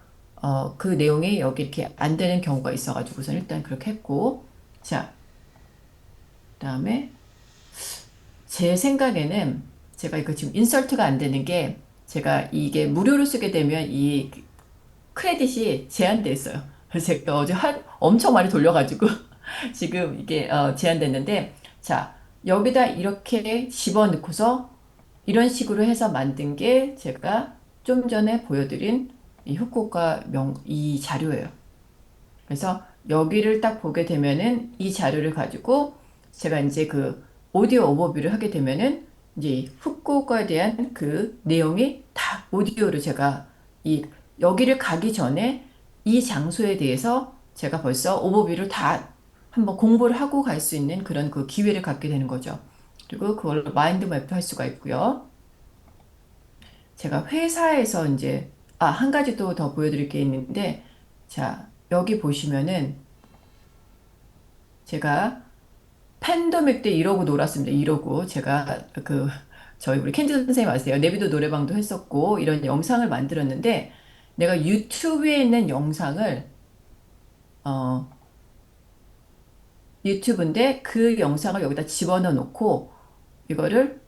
그 내용이 여기 이렇게 안 되는 경우가 있어가지고선 일단 그렇게 했고, 자, 그다음에 제 생각에는 제가 이거 지금 인설트가 안 되는 게 제가 이게 무료로 쓰게 되면 이 크레딧이 제한돼 있어요. 그래서 제가 어제 엄청 많이 돌려가지고 지금 이게 제한됐는데, 자, 여기다 이렇게 집어넣고서 이런 식으로 해서 만든 게 제가 좀 전에 보여드린 이 후쿠오카 이 자료예요. 그래서 여기를 딱 보게 되면은 이 자료를 가지고 제가 이제 그 오디오 오버뷰를 하게 되면은 이제 이 후쿠오카에 대한 그 내용이 다 오디오로 제가 이 여기를 가기 전에 이 장소에 대해서 제가 벌써 오버뷰를 다 한번 공부를 하고 갈 수 있는 그런 그 기회를 갖게 되는 거죠. 그리고 그걸로 마인드맵도 할 수가 있고요. 제가 회사에서 이제 한 가지 또 더 보여드릴 게 있는데, 자, 여기 보시면은 제가 팬데믹 때 이러고 놀았습니다. 이러고 제가 그 저희 우리 캔디 선생님 아세요? 내비도 노래방도 했었고 이런 영상을 만들었는데, 내가 유튜브에 있는 영상을 어 유튜브인데 그 영상을 여기다 집어넣어 놓고 이거를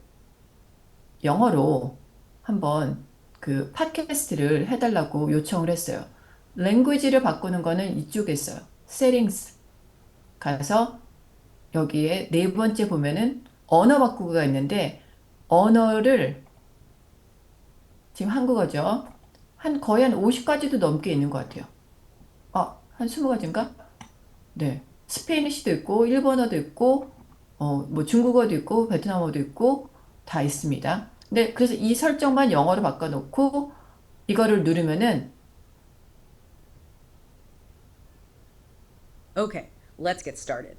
영어로 한번 그 팟캐스트를 해달라고 요청을 했어요. 랭귀지를 바꾸는 거는 이쪽에 있어요. 세팅스 가서 여기에 네 번째 보면은 언어 바꾸기가 있는데, 언어를 지금 한국어죠. 거의 한 50가지도 넘게 있는 것 같아요. 한 20가지인가? 네. 스페인어도 있고, 일본어도 있고, 뭐 중국어도 있고, 베트남어도 있고, 다 있습니다. 네, 그래서 이 설정만 영어로 바꿔놓고, 이거를 누르면은, Okay, let's get started.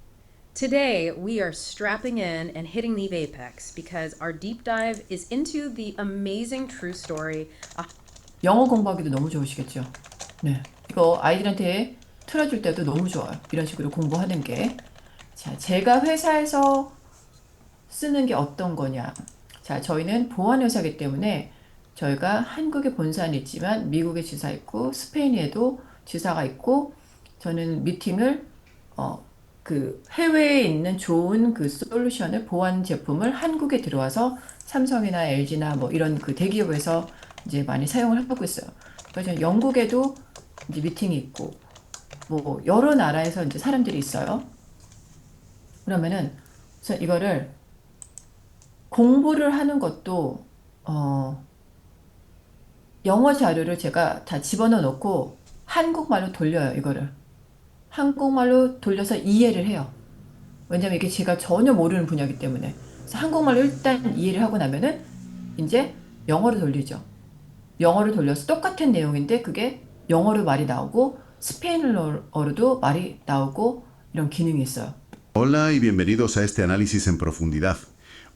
Today, we are strapping in and hitting the apex because our deep dive is into the amazing true story. 영어 공부하기도 너무 좋으시겠죠? 네. 이거 아이들한테 틀어줄 때도 너무 좋아요. 이런 식으로 공부하는 게. 자, 제가 회사에서 쓰는 게 어떤 거냐. 자, 저희는 보안회사이기 때문에 저희가 한국에 본사는 있지만 미국에 지사 있고 스페인에도 지사가 있고, 저는 미팅을 그 해외에 있는 좋은 그 솔루션을 보안 제품을 한국에 들어와서 삼성이나 LG나 뭐 이런 그 대기업에서 이제 많이 사용을 하고 있어요. 그래서 저는 영국에도 이제 미팅이 있고 뭐 여러 나라에서 이제 사람들이 있어요. 그러면은 그래서 이거를 공부를 하는 것도 영어 자료를 제가 다 집어넣어 놓고 한국말로 돌려요. 이거를 한국말로 돌려서 이해를 해요. 왜냐면 이게 제가 전혀 모르는 분야이기 때문에. 그래서 한국말로 일단 이해를 하고 나면은 이제 영어로 돌리죠. 영어를 돌려서 똑같은 내용인데 그게 영어로 말이 나오고 스페인어로도 말이 나오고 이런 기능이 있어요. Hola y bienvenidos a este análisis en profundidad.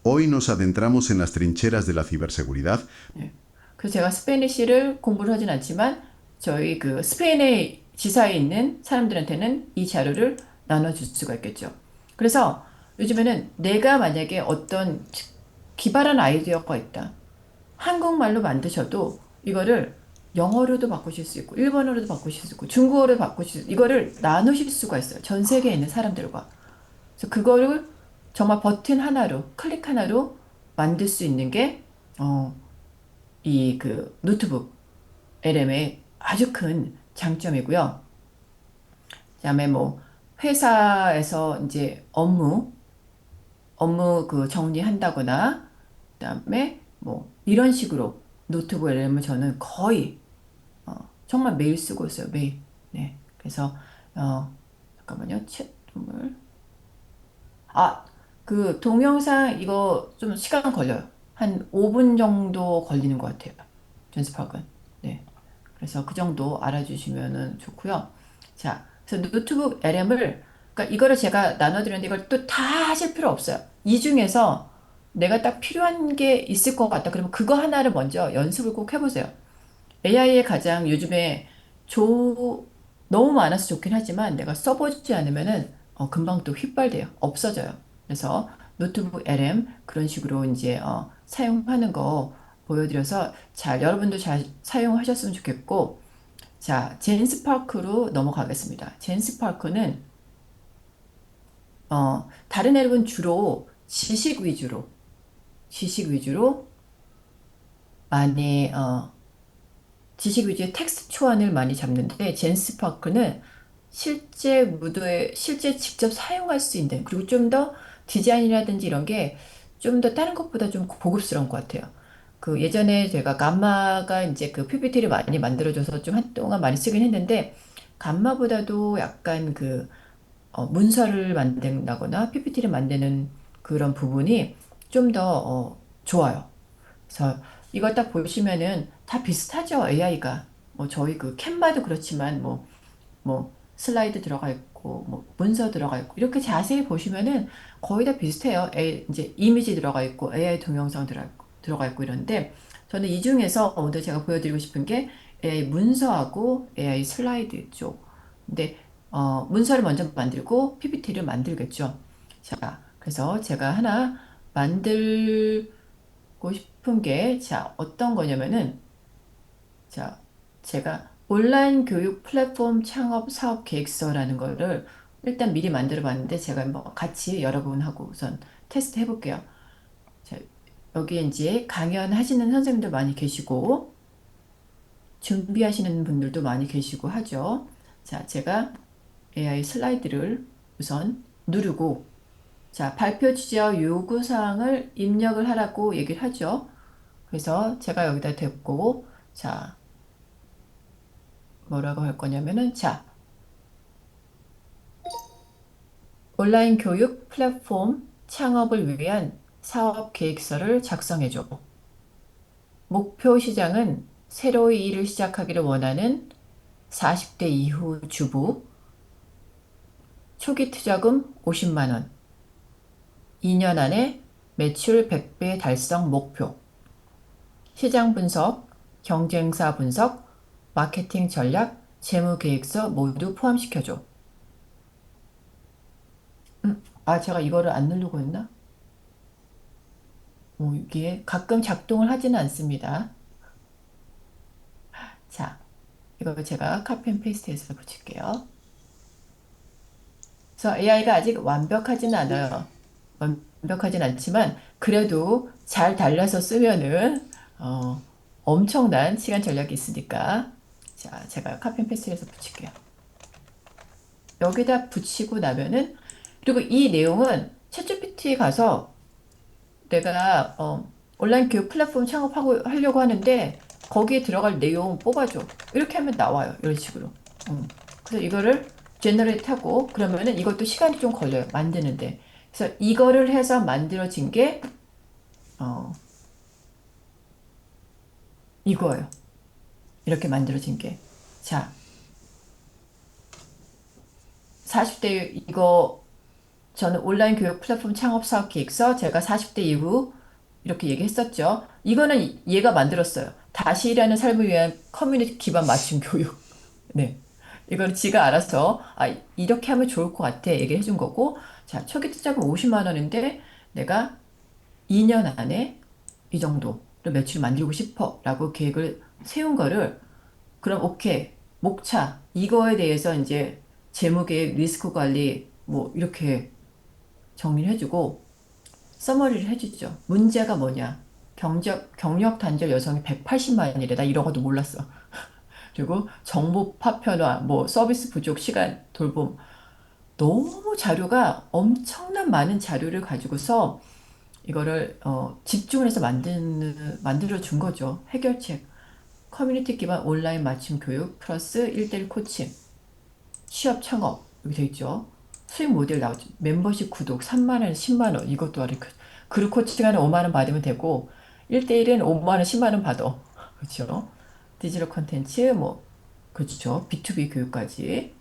Hoy nos adentramos en las trincheras de la ciberseguridad. 예. 그래서 제가 스페니쉬를 공부를 하진 않지만 저희 그 스페인의 지사에 있는 사람들한테는 이 자료를 나눠줄 수가 있겠죠. 그래서 요즘에는 내가 만약에 어떤 기발한 아이디어가 있다. 한국말로 만드셔도 이거를 영어로도 바꾸실 수 있고 일본어로도 바꾸실 수 있고 중국어로 바꾸실 수, 이거를 나누실 수가 있어요. 전 세계에 있는 사람들과. 그래서 그거를 정말 버튼 하나로 클릭 하나로 만들 수 있는 게 이 그 노트북 LM의 아주 큰 장점이고요. 그다음에 뭐 회사에서 이제 업무 그 정리한다거나 그다음에 뭐 이런 식으로 노트북 LM을 저는 거의 정말 매일 쓰고 있어요. 매일. 네. 그래서 잠깐만요. 채팅을 그 동영상 이거 좀 시간 걸려요. 한 5분 정도 걸리는 것 같아요. 전습학은. 네. 그래서 그 정도 알아주시면은 좋고요. 자, 그래서 노트북 LM을 그러니까 이거를 제가 나눠드렸는데 이걸 또 다 하실 필요 없어요. 이 중에서 내가 딱 필요한 게 있을 것 같다. 그러면 그거 하나를 먼저 연습을 꼭 해보세요. AI에 가장 요즘에 너무 많아서 좋긴 하지만 내가 써보지 않으면은 금방 또 휘발돼요. 없어져요. 그래서 노트북 LM 그런 식으로 이제 사용하는 거 보여드려서 잘 여러분도 잘 사용하셨으면 좋겠고 자 젠스파크로 넘어가겠습니다. 젠스파크는 다른 앱은 주로 지식 위주로 많이 지식 위주의 텍스트 초안을 많이 잡는데 젠스파크는 실제 무도에 실제 직접 사용할 수 있는 그리고 좀 더 디자인이라든지 이런 게 좀 더 다른 것보다 좀 고급스러운 것 같아요. 그 예전에 제가 감마가 이제 그 PPT를 많이 만들어줘서 좀 한동안 많이 쓰긴 했는데 감마보다도 약간 그 문서를 만든다거나 PPT를 만드는 그런 부분이 좀 더 좋아요. 그래서 이걸 딱 보시면은 다 비슷하죠, AI가. 뭐 저희 그 캔바도 그렇지만 뭐 슬라이드 들어가 있고 뭐 문서 들어가 있고 이렇게 자세히 보시면은 거의 다 비슷해요. 이제 이미지 들어가 있고 AI 동영상 들어가 있고 이런데 저는 이 중에서 오늘 제가 보여드리고 싶은 게 AI 문서하고 AI 슬라이드 쪽. 근데 문서를 먼저 만들고 PPT를 만들겠죠. 자, 그래서 제가 하나 만들고 싶은 게, 자, 어떤 거냐면은, 자, 제가 온라인 교육 플랫폼 창업 사업 계획서라는 거를 일단 미리 만들어 봤는데, 제가 뭐 같이 여러분하고 우선 테스트 해볼게요. 자, 여기에 이제 강연하시는 선생님들 많이 계시고, 준비하시는 분들도 많이 계시고 하죠. 자, 제가 AI 슬라이드를 우선 누르고, 자, 발표 취지와 요구사항을 입력을 하라고 얘기를 하죠. 그래서 제가 여기다 댔고, 자, 뭐라고 할 거냐면은, 자, 온라인 교육 플랫폼 창업을 위한 사업 계획서를 작성해줘. 목표 시장은 새로이 일을 시작하기를 원하는 40대 이후 주부, 초기 투자금 50만 원, 2년 안에 매출 100배 달성 목표, 시장 분석, 경쟁사 분석, 마케팅 전략, 재무 계획서 모두 포함시켜줘. 제가 이거를 안 누르고 있나? 이게 가끔 작동을 하지는 않습니다. 자, 이거 제가 카피 앤 페이스트해서 붙일게요. 그래서 AI가 아직 완벽하진 않아요. 완벽하진 않지만 그래도 잘 달려서 쓰면은 엄청난 시간 전략이 있으니까 자, 제가 카피 앤 페이스트해서 붙일게요. 여기다 붙이고 나면은 그리고 이 내용은 챗GPT에 가서 내가 온라인 교육 플랫폼 창업하고 하려고 하는데 거기에 들어갈 내용 뽑아줘. 이렇게 하면 나와요. 이런 식으로. 그래서 이거를 제너레이트 하고 그러면은 이것도 시간이 좀 걸려요. 만드는데. 그래서 이거를 해서 만들어진 게 이거예요. 이렇게 만들어진 게. 자, 40대 이거 저는 온라인 교육 플랫폼 창업 사업 계획서 제가 40대 이후 이렇게 얘기했었죠. 이거는 얘가 만들었어요. 다시 일하는 삶을 위한 커뮤니티 기반 맞춤 교육. 네. 이걸 지가 알아서 이렇게 하면 좋을 것 같아 얘기해 준 거고 자 초기 투자금 50만 원인데 내가 2년 안에 이 정도로 매출을 만들고 싶어 라고 계획을 세운 거를 그럼 오케이 목차 이거에 대해서 이제 재무계획 리스크 관리 뭐 이렇게 정리를 해주고 서머리를 해주죠. 문제가 뭐냐? 경력 단절 여성이 180만이래. 나 이런 것도 몰랐어. 그리고 정보 파편화, 뭐 서비스 부족, 시간 돌봄. 너무 자료가 엄청난 많은 자료를 가지고서 이거를 집중을 해서 만들어 준 거죠. 해결책. 커뮤니티 기반 온라인 맞춤 교육 플러스 1대1 코칭. 취업 창업. 여기 돼 있죠. 수익 모델 나오죠. 멤버십 구독 3만 원, 10만 원 이것도 아니고 그룹 코칭하는 5만 원 받으면 되고 1대1은 5만 원, 10만 원 받아. 그렇죠? 디지털 콘텐츠 뭐 그렇죠. B2B 교육까지.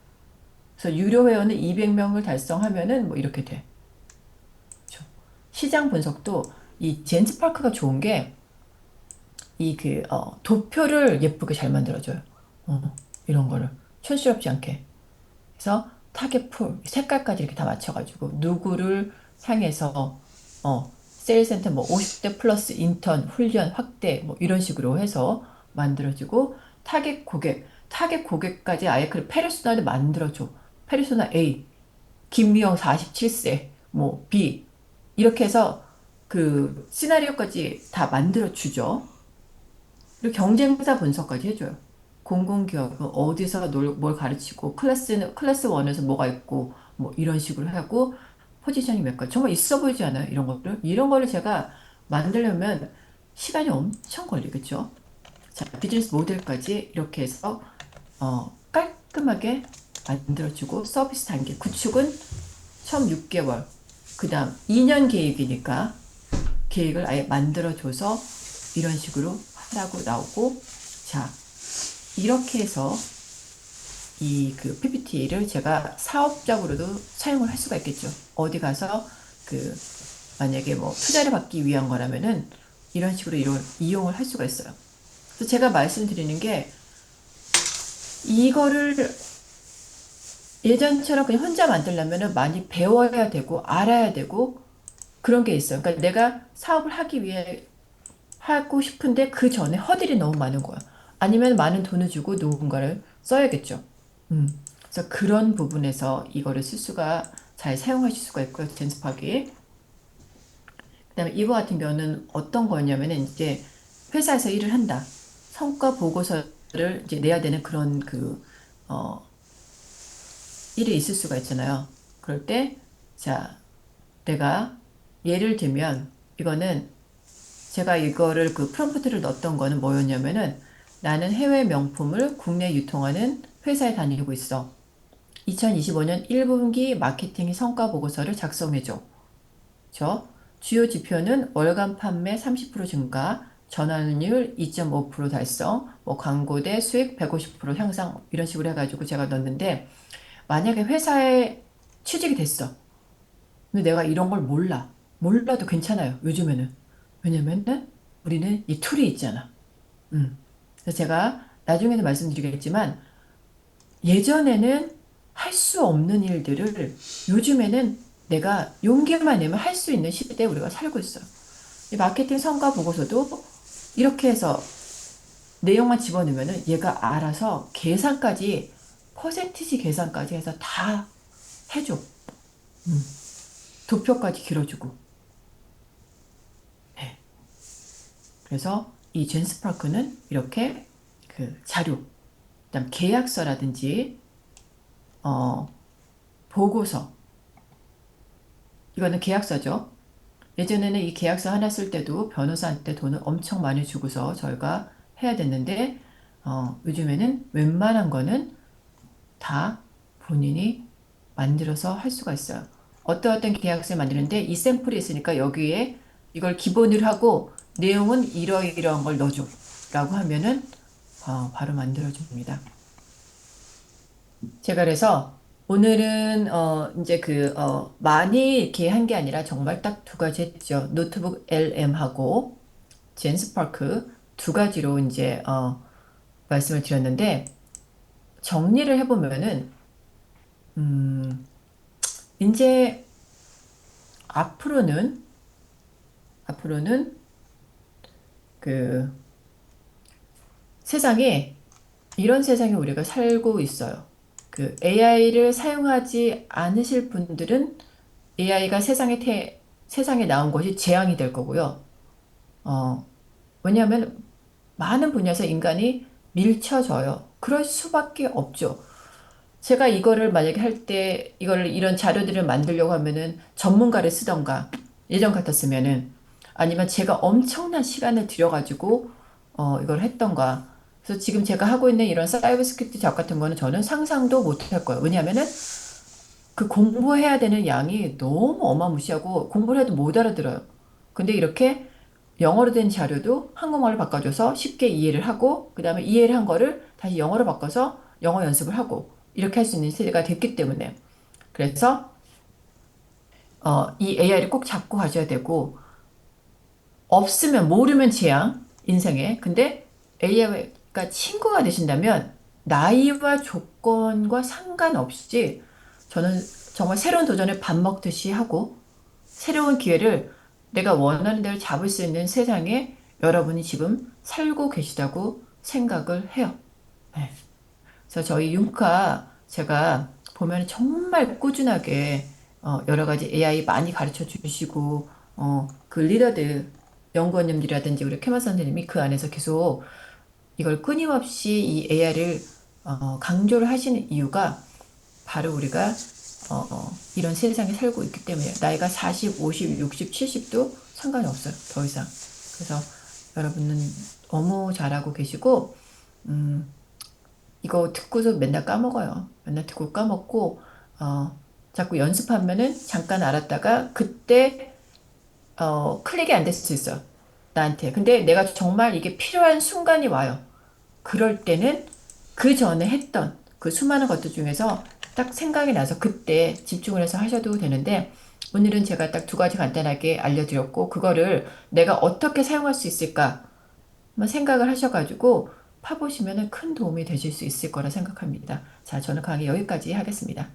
그래서 유료 회원은 200명을 달성하면은 뭐 이렇게 돼. 그렇죠. 시장 분석도 이 젠스파크가 좋은 게 이 도표를 예쁘게 잘 만들어줘요. 이런 거를 촌스럽지 않게. 그래서 타겟 풀, 색깔까지 이렇게 다 맞춰가지고 누구를 향해서 세일센터 뭐 50대 플러스 인턴 훈련 확대 뭐 이런 식으로 해서 만들어지고 타겟 고객까지 아예 그 페르소나를 만들어줘. 페르소나 A, 김미영 47세, 뭐 B 이렇게 해서 그 시나리오까지 다 만들어주죠. 그리고 경쟁사 분석까지 해줘요. 공공기업은 어디서 뭘 가르치고 클래스 1에서 뭐가 있고 뭐 이런 식으로 하고 포지션이 몇 가지 정말 있어 보이지 않아요? 이런 거를 제가 만들려면 시간이 엄청 걸리겠죠. 자, 비즈니스 모델까지 이렇게 해서 깔끔하게 만들어주고 서비스 단계 구축은 처음 6개월 그 다음 2년 계획이니까 계획을 아예 만들어줘서 이런 식으로 하라고 나오고 자 이렇게 해서 이 그 PPT를 제가 사업적으로도 사용을 할 수가 있겠죠. 어디 가서 만약에 뭐 투자를 받기 위한 거라면은 이런 식으로 이용을 할 수가 있어요. 그래서 제가 말씀드리는 게 이거를 예전처럼 그냥 혼자 만들려면은 많이 배워야 되고 알아야 되고 그런 게 있어요. 그러니까 내가 사업을 하기 위해 하고 싶은데 그 전에 허들이 너무 많은 거야. 아니면 많은 돈을 주고 누군가를 써야겠죠. 그래서 그런 부분에서 이거를 잘 사용하실 수가 있고요. 젠스파기. 그다음에 이거 같은 경우는 어떤 거냐면은 이제 회사에서 일을 한다. 성과 보고서를 이제 내야 되는 그런 일이 있을 수가 있잖아요. 그럴 때, 자, 내가 예를 들면 이거는 제가 이거를 프롬프트를 넣었던 거는 뭐였냐면은 나는 해외 명품을 국내 유통하는 회사에 다니고 있어. 2025년 1분기 마케팅 성과 보고서를 작성해줘. 주요 지표는 월간 판매 30% 증가, 전환율 2.5% 달성, 뭐 광고대 수익 150% 향상 이런 식으로 해가지고 제가 넣었는데 만약에 회사에 취직이 됐어. 근데 내가 이런 걸 몰라. 몰라도 괜찮아요. 요즘에는. 왜냐면은 우리는 이 툴이 있잖아. 그래서 제가 나중에는 말씀드리겠지만 예전에는 할 수 없는 일들을 요즘에는 내가 용기만 내면 할 수 있는 시대에 우리가 살고 있어요. 이 마케팅 성과 보고서도 이렇게 해서 내용만 집어넣으면은 얘가 알아서 계산까지 퍼센티지 계산까지 해서 다 해줘. 도표까지 길어주고. 네. 그래서 이 젠스파크는 이렇게 자료, 그다음 계약서라든지 보고서 이거는 계약서죠. 예전에는 이 계약서 하나 쓸 때도 변호사한테 돈을 엄청 많이 주고서 저희가 해야 됐는데 요즘에는 웬만한 거는 다 본인이 만들어서 할 수가 있어요. 어떤 계약서를 만드는데 이 샘플이 있으니까 여기에 이걸 기본으로 하고 내용은 이러이러한 걸 넣어줘 라고 하면은 바로 만들어줍니다. 제가 그래서 오늘은 이제 많이 이렇게 한 게 아니라 정말 딱 두 가지 했죠. 노트북 LM하고 젠스파크 두 가지로 이제 말씀을 드렸는데 정리를 해보면은 이제 앞으로는 세상에 이런 세상에 우리가 살고 있어요. AI를 사용하지 않으실 분들은 AI가 세상에 나온 것이 재앙이 될 거고요. 왜냐하면 많은 분야에서 인간이 밀쳐져요. 그럴 수밖에 없죠. 제가 이거를 만약에 할 때 이런 자료들을 만들려고 하면은 전문가를 쓰던가 예전 같았으면은 아니면 제가 엄청난 시간을 들여가지고 이걸 했던가. 그래서 지금 제가 하고 있는 이런 사이버 스크립트 작업 같은 거는 저는 상상도 못 할 거예요. 왜냐하면은 공부해야 되는 양이 너무 어마무시하고 공부를 해도 못 알아들어요. 근데 이렇게 영어로 된 자료도 한국말로 바꿔줘서 쉽게 이해를 하고 그 다음에 이해를 한 거를 다시 영어로 바꿔서 영어 연습을 하고 이렇게 할 수 있는 시대가 됐기 때문에. 그래서 이 AI를 꼭 잡고 가셔야 되고, 없으면 모르면 재앙, 인생에. 근데 AI가 친구가 되신다면 나이와 조건과 상관없이 저는 정말 새로운 도전을 밥 먹듯이 하고 새로운 기회를 내가 원하는 대로 잡을 수 있는 세상에 여러분이 지금 살고 계시다고 생각을 해요. 네. 그래서 저희 융카 제가 보면 정말 꾸준하게 여러 가지 AI 많이 가르쳐 주시고 그 리더들 연구원님들이라든지 우리 캐마 선생님이 그 안에서 계속 이걸 끊임없이 이 AI를 강조를 하시는 이유가 바로 우리가 이런 세상에 살고 있기 때문에 나이가 40, 50, 60, 70도 상관이 없어요. 더 이상. 그래서 여러분은 너무 잘하고 계시고 이거 듣고서 맨날 까먹어요. 맨날 듣고 까먹고 자꾸 연습하면은 잠깐 알았다가 그때 클릭이 안 됐을 수 있어요. 나한테. 근데 내가 정말 이게 필요한 순간이 와요. 그럴 때는 그 전에 했던 그 수많은 것들 중에서 딱 생각이 나서 그때 집중을 해서 하셔도 되는데 오늘은 제가 딱 두 가지 간단하게 알려드렸고 그거를 내가 어떻게 사용할 수 있을까 한번 생각을 하셔가지고 파보시면 큰 도움이 되실 수 있을 거라 생각합니다. 자, 저는 강의 여기까지 하겠습니다.